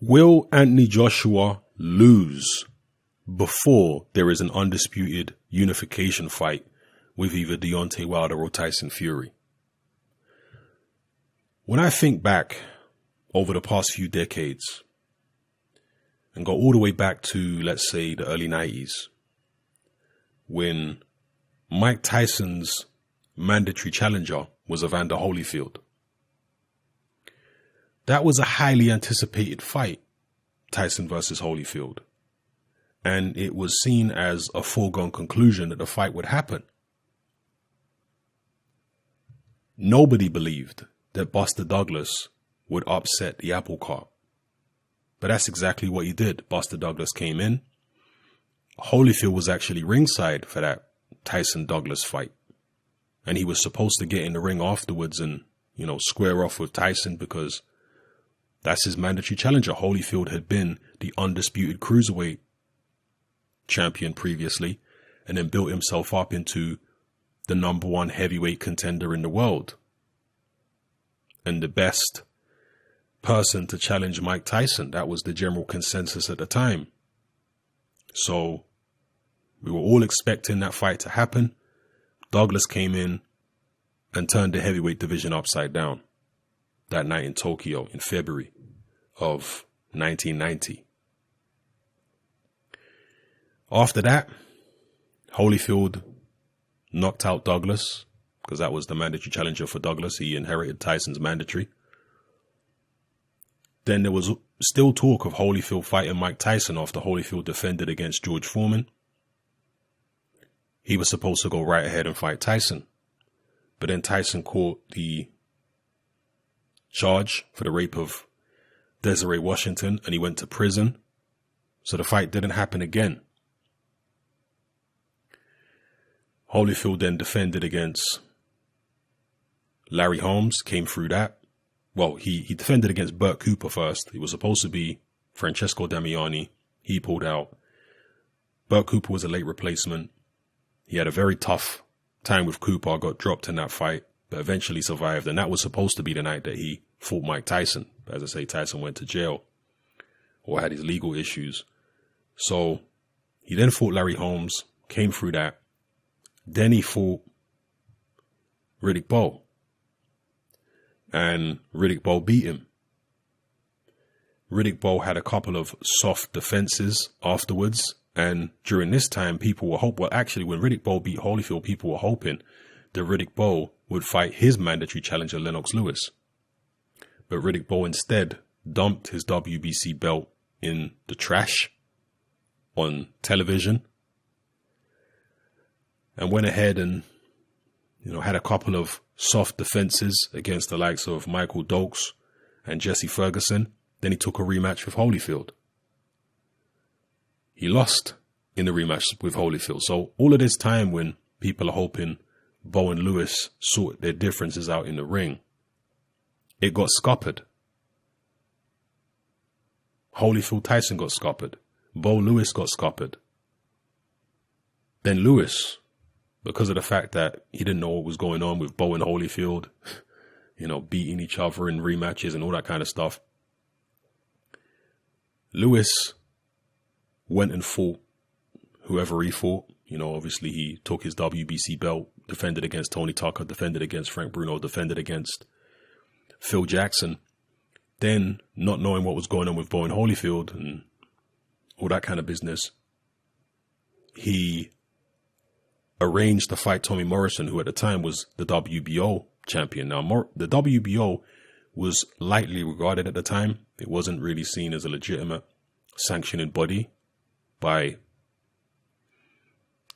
Will Anthony Joshua lose before there is an undisputed unification fight with either Deontay Wilder or Tyson Fury? When I think back over the past few decades and go all the way back to, let's say, the early 90s, when Mike Tyson's mandatory challenger was Evander Holyfield. That was a highly anticipated fight, Tyson versus Holyfield. And it was seen as a foregone conclusion that the fight would happen. Nobody believed that Buster Douglas would upset the apple cart. But that's exactly what he did. Buster Douglas came in. Holyfield was actually ringside for that Tyson-Douglas fight. And he was supposed to get in the ring afterwards and, square off with Tyson because that's his mandatory challenger. Holyfield had been the undisputed cruiserweight champion previously and then built himself up into the number one heavyweight contender in the world. And the best person to challenge Mike Tyson. That was the general consensus at the time. So we were all expecting that fight to happen. Douglas came in and turned the heavyweight division upside down that night in Tokyo in February of 1990. After that, Holyfield knocked out Douglas because that was the mandatory challenger for Douglas. He inherited Tyson's mandatory. Then there was still talk of Holyfield fighting Mike Tyson after Holyfield defended against George Foreman. He was supposed to go right ahead and fight Tyson. But then Tyson caught the charge for the rape of Desiree Washington and he went to prison. So the fight didn't happen again. Holyfield then defended against Larry Holmes, came through that. Well, he defended against Burt Cooper first. It was supposed to be Francesco Damiani. He pulled out. Burt Cooper was a late replacement. He had a very tough time with Cooper, got dropped in that fight, but eventually survived. And that was supposed to be the night that he fought Mike Tyson. As I say, Tyson went to jail or had his legal issues. So he then fought Larry Holmes, came through that. Then he fought Riddick Bowe. And Riddick Bowe beat him. Riddick Bowe had a couple of soft defenses afterwards. And during this time, people were hoping, when Riddick Bowe beat Holyfield, people were hoping that Riddick Bowe would fight his mandatory challenger, Lennox Lewis. But Riddick Bowe instead dumped his WBC belt in the trash on television and went ahead and, had a couple of soft defenses against the likes of Michael Dokes and Jesse Ferguson. Then he took a rematch with Holyfield. He lost in the rematch with Holyfield. So all of this time when people are hoping Bowe and Lewis sort their differences out in the ring, it got scuppered. Holyfield Tyson got scuppered. Bowe Lewis got scuppered. Then Lewis, because of the fact that he didn't know what was going on with Bowe and Holyfield, beating each other in rematches and all that kind of stuff, Lewis went and fought whoever he fought. Obviously he took his WBC belt, defended against Tony Tucker, defended against Frank Bruno, defended against Phil Jackson. Then, not knowing what was going on with Bowe and Holyfield and all that kind of business, he arranged to fight Tommy Morrison, who at the time was the WBO champion. Now, the WBO was lightly regarded at the time. It wasn't really seen as a legitimate sanctioning body by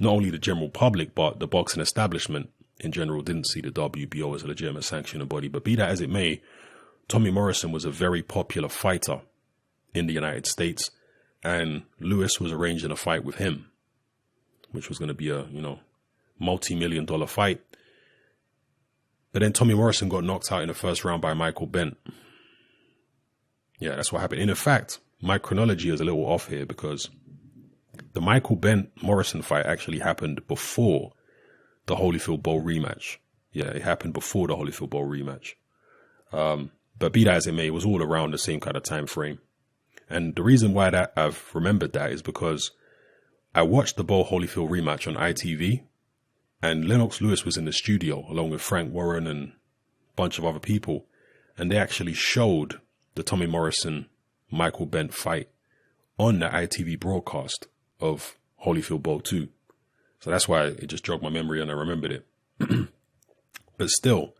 not only the general public, but the boxing establishment in general didn't see the WBO as a legitimate sanctioning body. But be that as it may, Tommy Morrison was a very popular fighter in the United States, and Lewis was arranging a fight with him, which was going to be a, multi-million-dollar fight. But then Tommy Morrison got knocked out in the first round by Michael Bent. Yeah, that's what happened. And in fact, my chronology is a little off here because the Michael Bent-Morrison fight actually happened before the Holyfield-Bowe rematch. Yeah, it happened before the Holyfield-Bowe rematch. But be that as it may, it was all around the same kind of time frame. And the reason why that I've remembered that is because I watched the Bo Holyfield rematch on ITV, and Lennox Lewis was in the studio along with Frank Warren and a bunch of other people, and they actually showed the Tommy Morrison Michael Bent fight on the ITV broadcast of Holyfield Bo 2. So that's why it just jogged my memory and I remembered it. But still,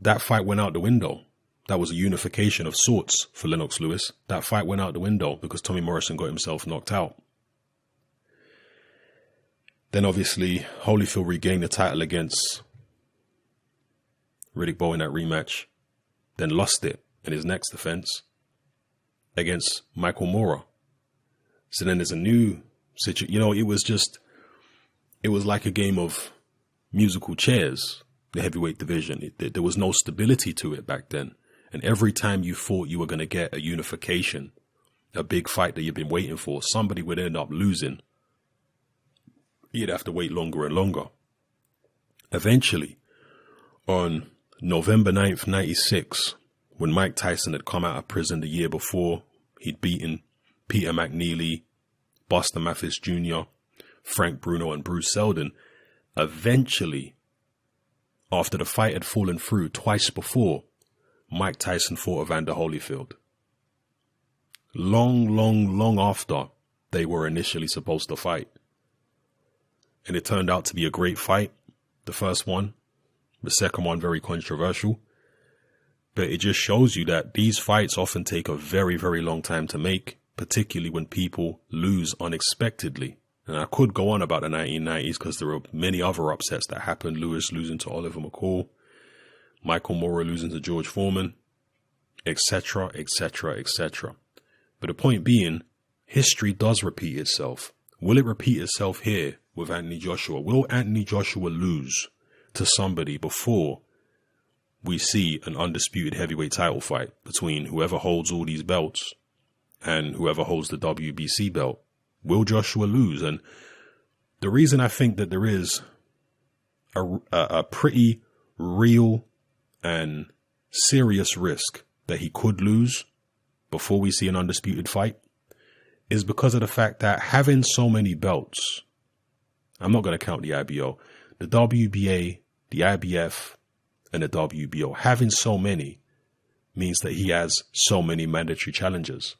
that fight went out the window. That was a unification of sorts for Lennox Lewis. That fight went out the window because Tommy Morrison got himself knocked out. Then obviously Holyfield regained the title against Riddick Bowe in that rematch, then lost it in his next defense against Michael Moorer. So then there's a new situation. You know, it was like a game of musical chairs, the heavyweight division. There was no stability to it back then. And every time you thought you were going to get a unification, a big fight that you've been waiting for, somebody would end up losing. You'd have to wait longer and longer. Eventually, on November 9th, 96, when Mike Tyson had come out of prison the year before, he'd beaten Peter McNeely, Buster Mathis Jr., Frank Bruno, and Bruce Seldon. Eventually, after the fight had fallen through twice before, Mike Tyson fought Evander Holyfield. Long after they were initially supposed to fight. And it turned out to be a great fight. The first one, the second one, very controversial. But it just shows you that these fights often take a very, very long time to make, particularly when people lose unexpectedly. And I could go on about the 1990s because there are many other upsets that happened. Lewis losing to Oliver McCall, Michael Moorer losing to George Foreman, etc., etc., etc. But the point being, history does repeat itself. Will it repeat itself here with Anthony Joshua? Will Anthony Joshua lose to somebody before we see an undisputed heavyweight title fight between whoever holds all these belts and whoever holds the WBC belt? Will Joshua lose? And the reason I think that there is a pretty real and serious risk that he could lose before we see an undisputed fight is because of the fact that having so many belts, I'm not going to count the IBO, the WBA, the IBF, and the WBO, having so many means that he has so many mandatory challenges.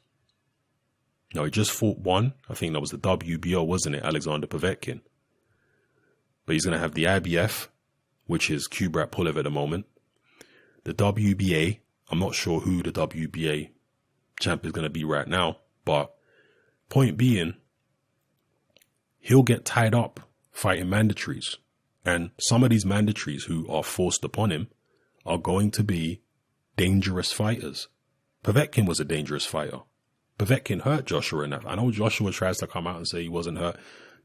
Now, he just fought one. I think that was the WBO, wasn't it? Alexander Povetkin. But he's going to have the IBF, which is Kubrat Pulev at the moment. The WBA, I'm not sure who the WBA champ is going to be right now. But point being, he'll get tied up fighting mandatories. And some of these mandatories who are forced upon him are going to be dangerous fighters. Povetkin was a dangerous fighter. Povetkin hurt Joshua enough. I know Joshua tries to come out and say he wasn't hurt.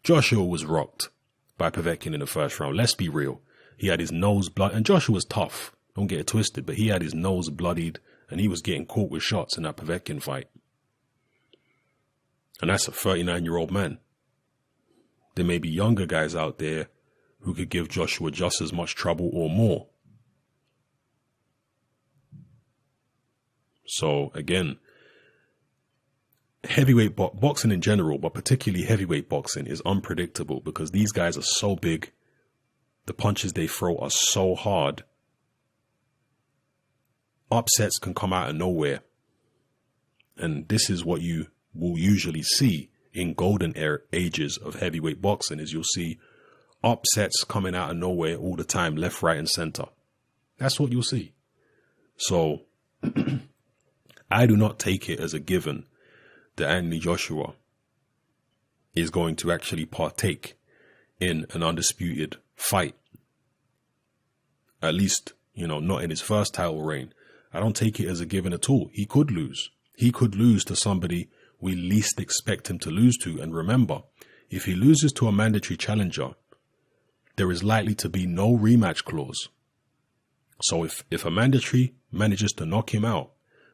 Joshua was rocked by Povetkin in the first round. Let's be real. He had his nose blood, and Joshua was tough. Don't get it twisted, but he had his nose bloodied and he was getting caught with shots in that Povetkin fight. And that's a 39-year-old man. There may be younger guys out there who could give Joshua just as much trouble or more. So again, heavyweight boxing in general, but particularly heavyweight boxing, is unpredictable because these guys are so big. The punches they throw are so hard. Upsets can come out of nowhere. And this is what you will usually see in golden ages of heavyweight boxing, is you'll see upsets coming out of nowhere all the time, left, right, and center. That's what you'll see. So I do not take it as a given that Anthony Joshua is going to actually partake in an undisputed fight. At least, not in his first title reign. I don't take it as a given at all. He could lose. He could lose to somebody we least expect him to lose to. And remember, if he loses to a mandatory challenger, there is likely to be no rematch clause. So if a mandatory manages to knock him out,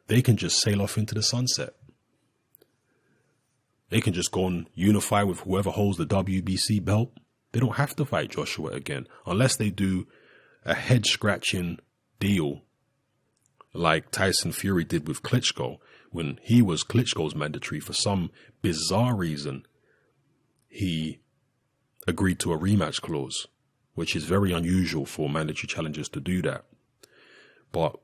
they can just sail off into the sunset. They can just go and unify with whoever holds the WBC belt. They don't have to fight Joshua again, unless they do a head-scratching deal like Tyson Fury did with Klitschko. when he was Klitschko's mandatory, for some bizarre reason, he agreed to a rematch clause, which is very unusual for mandatory challengers to do that. But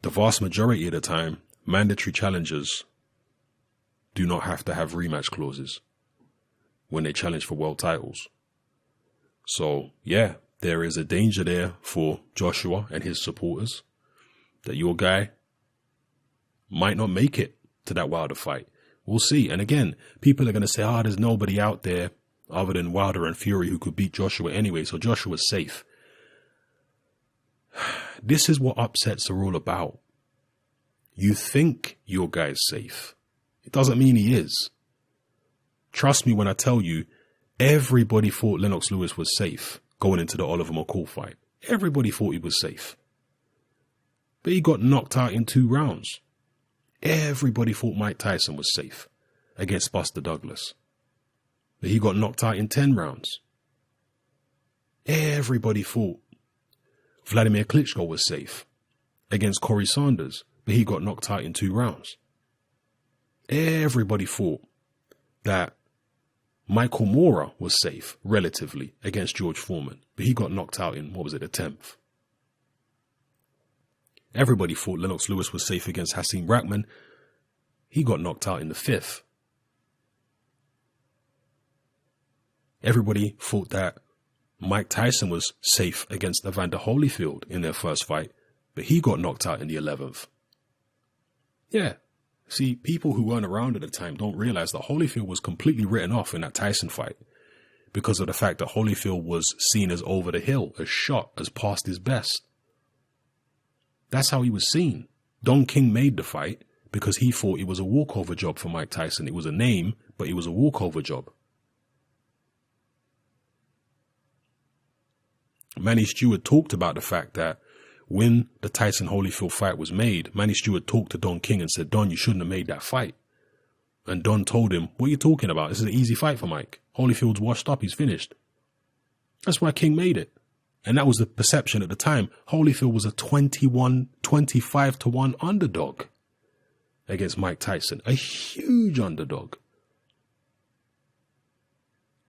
the vast majority of the time, mandatory challengers do not have to have rematch clauses when they challenge for world titles. So, yeah, there is a danger there for Joshua and his supporters that your guy might not make it to that Wilder fight. We'll see. And again, people are going to say, there's nobody out there other than Wilder and Fury who could beat Joshua anyway, so Joshua's safe. This is what upsets are all about. You think your guy's safe. It doesn't mean he is. Trust me when I tell you, everybody thought Lennox Lewis was safe going into the Oliver McCall fight. Everybody thought he was safe. But he got knocked out in 2 rounds. Everybody thought Mike Tyson was safe against Buster Douglas. But he got knocked out in 10 rounds. Everybody thought Vladimir Klitschko was safe against Corey Sanders, but he got knocked out in 2 rounds. Everybody thought that Michael Moorer was safe, relatively, against George Foreman, but he got knocked out in, the 10th. Everybody thought Lennox Lewis was safe against Hasim Rahman. He got knocked out in the 5th. Everybody thought that Mike Tyson was safe against Evander Holyfield in their first fight, but he got knocked out in the 11th. Yeah. See, people who weren't around at the time don't realize that Holyfield was completely written off in that Tyson fight because of the fact that Holyfield was seen as over the hill, as shot, as past his best. That's how he was seen. Don King made the fight because he thought it was a walkover job for Mike Tyson. It was a name, but it was a walkover job. Manny Stewart talked about the fact that when the Tyson Holyfield fight was made, Manny Stewart talked to Don King and said, Don, you shouldn't have made that fight. And Don told him, what are you talking about? This is an easy fight for Mike. Holyfield's washed up. He's finished. That's why King made it. And that was the perception at the time. Holyfield was a 25 to 1 underdog against Mike Tyson. A huge underdog.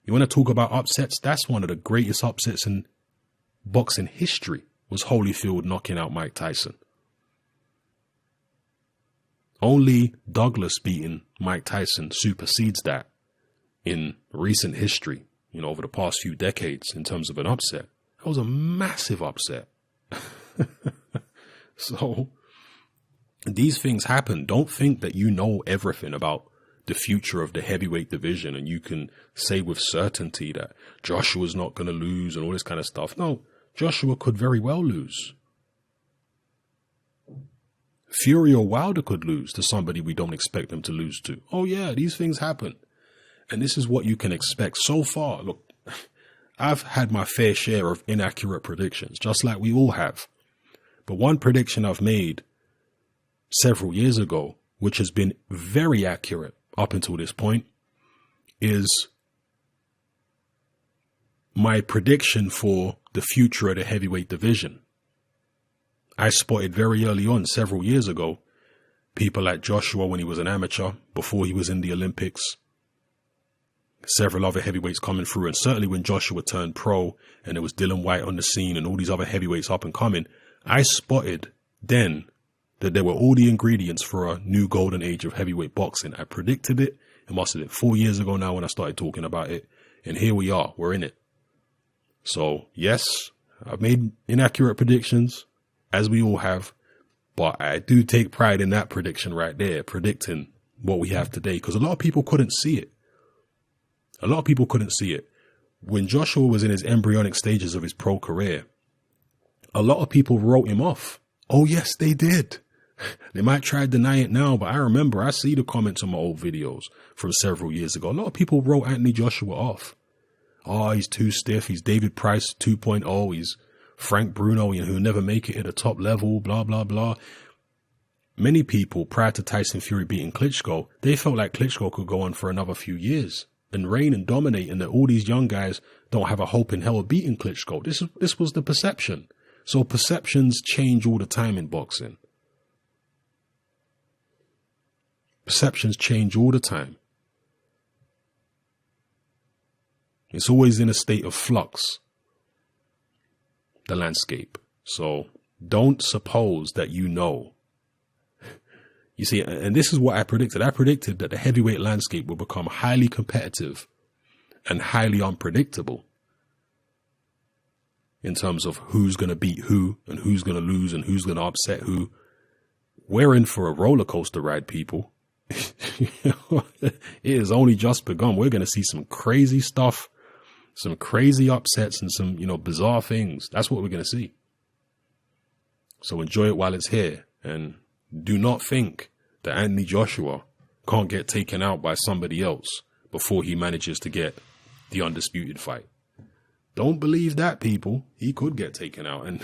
You want to talk about upsets? That's one of the greatest upsets in boxing history, was Holyfield knocking out Mike Tyson. Only Douglas beating Mike Tyson supersedes that in recent history, over the past few decades in terms of an upset. That was a massive upset. So these things happen. Don't think that you know everything about the future of the heavyweight division and you can say with certainty that Joshua's not going to lose and all this kind of stuff. No, Joshua could very well lose. Fury or Wilder could lose to somebody we don't expect them to lose to. Oh yeah, these things happen. And this is what you can expect so far. Look, I've had my fair share of inaccurate predictions, just like we all have. But one prediction I've made several years ago, which has been very accurate up until this point, is my prediction for the future of the heavyweight division. I spotted very early on, several years ago, people like Joshua when he was an amateur, before he was in the Olympics, several other heavyweights coming through, and certainly when Joshua turned pro and there was Dylan White on the scene and all these other heavyweights up and coming, I spotted then that there were all the ingredients for a new golden age of heavyweight boxing. I predicted it. It must have been 4 years ago now when I started talking about it. And here we are. We're in it. So, yes, I've made inaccurate predictions, as we all have. But I do take pride in that prediction right there, predicting what we have today. Because a lot of people couldn't see it. A lot of people couldn't see it. When Joshua was in his embryonic stages of his pro career, a lot of people wrote him off. Oh, yes, they did. They might try to deny it now, but I remember, I see the comments on my old videos from several years ago. A lot of people wrote Anthony Joshua off. Oh, he's too stiff. He's David Price 2.0. He's Frank Bruno, who'll never make it at the top level, blah, blah, blah. Many people, prior to Tyson Fury beating Klitschko, they felt like Klitschko could go on for another few years and reign and dominate, and that all these young guys don't have a hope in hell of beating Klitschko. This was the perception. So perceptions change all the time in boxing. Perceptions change all the time. It's always in a state of flux, the landscape. So don't suppose that you know. You see, and this is what I predicted. I predicted that the heavyweight landscape will become highly competitive and highly unpredictable in terms of who's going to beat who and who's going to lose and who's going to upset who. We're in for a roller coaster ride, people. It has only just begun. We're going to see some crazy stuff, some crazy upsets and some, bizarre things. That's what we're going to see. So enjoy it while it's here. And do not think that Anthony Joshua can't get taken out by somebody else before he manages to get the undisputed fight. Don't believe that, people. He could get taken out. And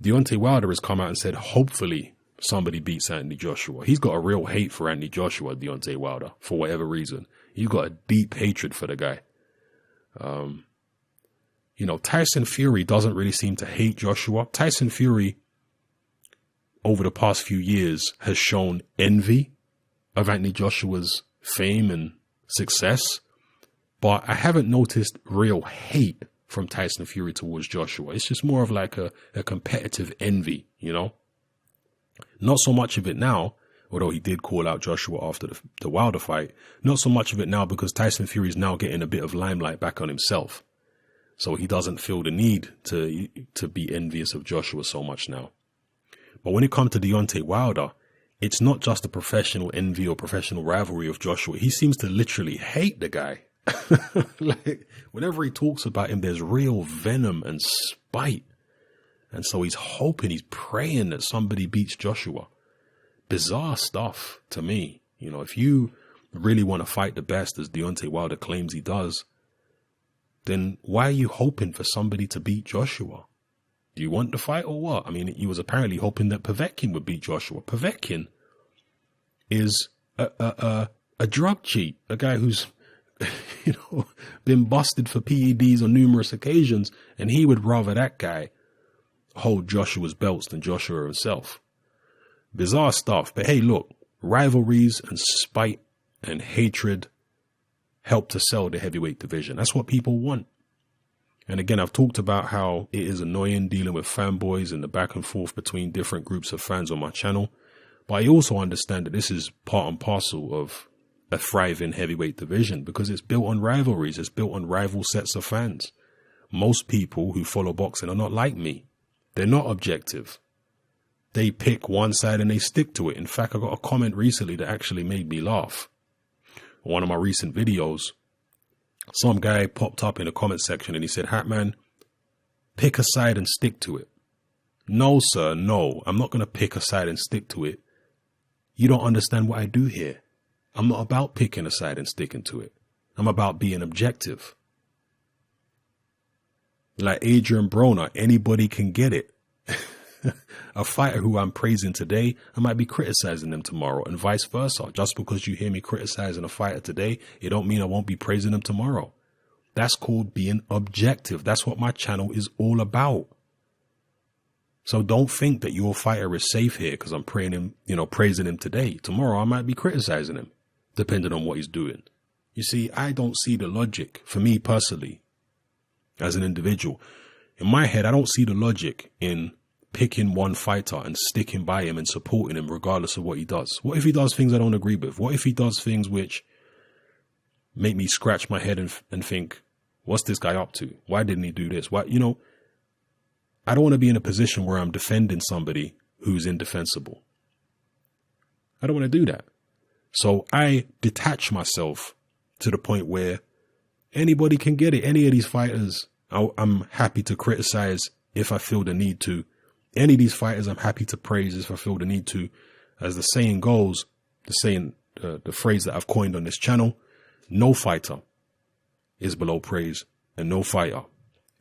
Deontay Wilder has come out and said, hopefully somebody beats Anthony Joshua. He's got a real hate for Anthony Joshua, Deontay Wilder, for whatever reason. He's got a deep hatred for the guy. Tyson Fury doesn't really seem to hate Joshua. Tyson Fury, over the past few years, has shown envy of Anthony Joshua's fame and success. But I haven't noticed real hate from Tyson Fury towards Joshua. It's just more of like a competitive envy, Not so much of it now, although he did call out Joshua after the Wilder fight. Not so much of it now because Tyson Fury is now getting a bit of limelight back on himself. So he doesn't feel the need to be envious of Joshua so much now. But when it comes to Deontay Wilder, it's not just a professional envy or professional rivalry of Joshua. He seems to literally hate the guy. Like, whenever he talks about him, there's real venom and spite. And so he's hoping, he's praying that somebody beats Joshua. Bizarre stuff to me. If you really want to fight the best, as Deontay Wilder claims he does, then why are you hoping for somebody to beat Joshua? Do you want the fight or what? I mean, he was apparently hoping that Povetkin would beat Joshua. Povetkin is a drug cheat, a guy who's been busted for PEDs on numerous occasions, and he would rather that guy hold Joshua's belts than Joshua himself. Bizarre stuff. But hey, look, rivalries and spite and hatred help to sell the heavyweight division. That's what people want. And again, I've talked about how it is annoying dealing with fanboys and the back and forth between different groups of fans on my channel. But I also understand that this is part and parcel of a thriving heavyweight division because it's built on rivalries. It's built on rival sets of fans. Most people who follow boxing are not like me. They're not objective. They pick one side and they stick to it. In fact, I got a comment recently that actually made me laugh. One of my recent videos, some guy popped up in the comment section and he said, Hatman, pick a side and stick to it. No, sir, no, I'm not going to pick a side and stick to it. You don't understand what I do here. I'm not about picking a side and sticking to it. I'm about being objective. Like Adrian Broner, anybody can get it. A fighter who I'm praising today, I might be criticizing them tomorrow and vice versa. Just because you hear me criticizing a fighter today, it don't mean I won't be praising them tomorrow. That's called being objective. That's what my channel is all about. So don't think that your fighter is safe here because I'm praising him today. Tomorrow I might be criticizing him, depending on what he's doing. You see, I don't see the logic, for me personally, as an individual. In my head, I don't see the logic in picking one fighter and sticking by him and supporting him regardless of what he does. What if he does things I don't agree with? What if he does things which make me scratch my head and think, what's this guy up to? Why didn't he do this? Why, I don't want to be in a position where I'm defending somebody who's indefensible. I don't want to do that. So I detach myself to the point where anybody can get it. Any of these fighters, I'm happy to criticize if I feel the need to. Any of these fighters, I'm happy to praise if I feel the need to. As the saying goes, the phrase that I've coined on this channel, no fighter is below praise and no fighter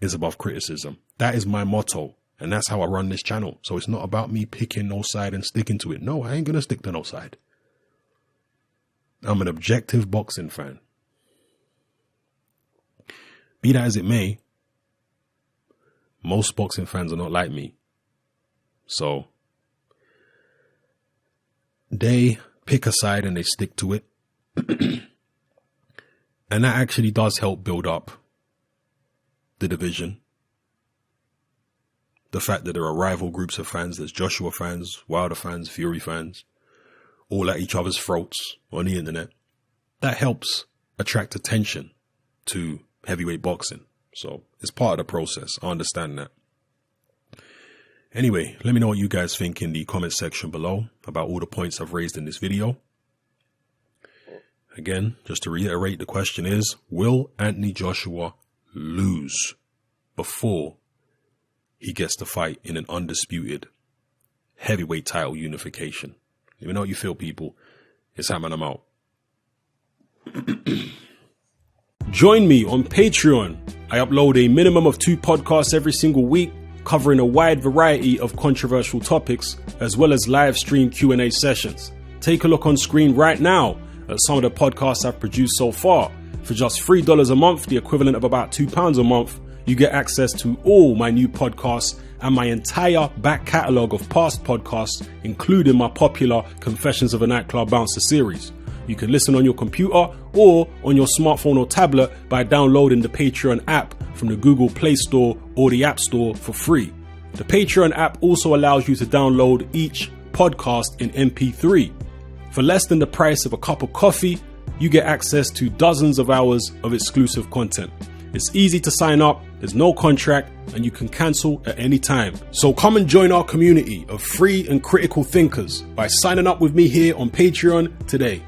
is above criticism. That is my motto. And that's how I run this channel. So it's not about me picking no side and sticking to it. No, I ain't going to stick to no side. I'm an objective boxing fan. Be that as it may, most boxing fans are not like me. So they pick a side and they stick to it. And that actually does help build up the division. The fact that there are rival groups of fans, there's Joshua fans, Wilder fans, Fury fans, all at each other's throats on the internet. That helps attract attention to heavyweight boxing. So it's part of the process. I understand that. Anyway, let me know what you guys think in the comment section below about all the points I've raised in this video. Again, just to reiterate, the question is, will Anthony Joshua lose before he gets to fight in an undisputed heavyweight title unification? Let me know what you feel, people. It's Ham and I'm out. Join me on Patreon. I upload a minimum of 2 podcasts every single week, covering a wide variety of controversial topics, as well as live stream Q&A sessions. Take a look on screen right now at some of the podcasts I've produced so far. For just $3 a month, the equivalent of about £2 a month, you get access to all my new podcasts and my entire back catalogue of past podcasts, including my popular Confessions of a Nightclub Bouncer series. You can listen on your computer or on your smartphone or tablet by downloading the Patreon app from the Google Play Store or the App Store for free. The Patreon app also allows you to download each podcast in MP3. For less than the price of a cup of coffee, you get access to dozens of hours of exclusive content. It's easy to sign up, there's no contract, and you can cancel at any time. So come and join our community of free and critical thinkers by signing up with me here on Patreon today.